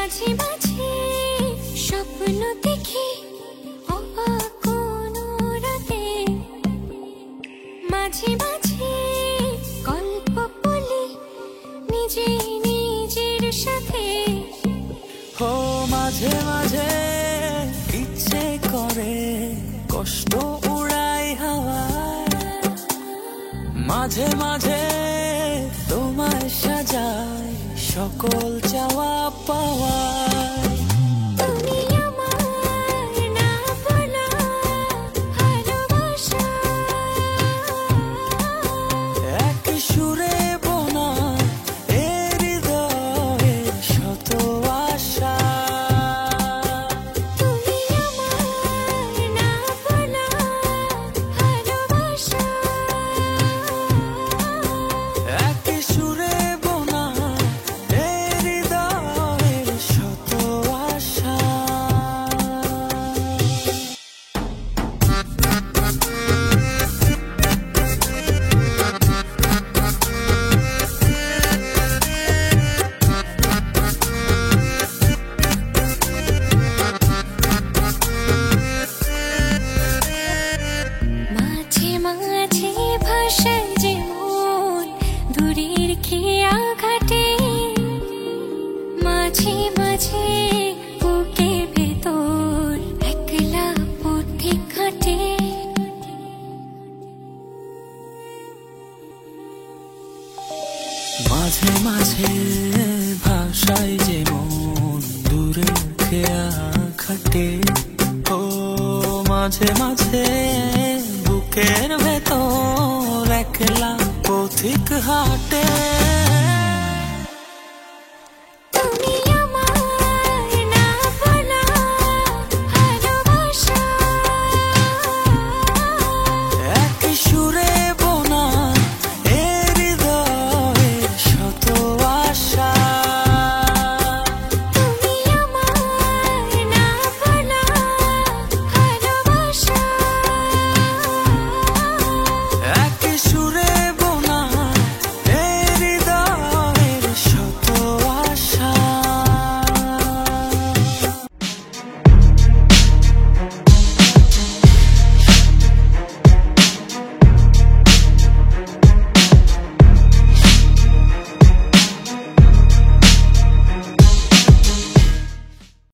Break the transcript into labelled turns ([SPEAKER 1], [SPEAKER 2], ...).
[SPEAKER 1] মাঝে মাঝে স্বপ্ন দেখি অবাক কোনো রাতে, মাঝে মাঝে গল্প বলি নিজে নিজের সাথে।
[SPEAKER 2] ও মাঝে মাঝে ইচ্ছে করে কষ্ট উড়াই হাওয়ায়, মাঝে মাঝে তোমায় সাজাই সকল চাওয়া পাওয়ায়।
[SPEAKER 1] তুমি আমার না বলা ভালোবাসা,
[SPEAKER 2] এক সুরে বোনা এ হৃদয়ের শত আশা।
[SPEAKER 1] তুমি আমার না বলা ভালোবাসা,
[SPEAKER 2] এক সুরে বোনা এ হৃদয়ের শত আশা।
[SPEAKER 1] মাঝে মাঝে ভাষায় যে মন দূরের খেয়া ঘাটে, মাঝে মাঝে বুকের ভেতর একলা পথিক হাঁটে।
[SPEAKER 2] মাঝে মাঝে ভাষায় যে মন দূরে খেয়া খাটে, ও মাঝে মাঝে বুকের ভেতর একলা পথিক হাটে।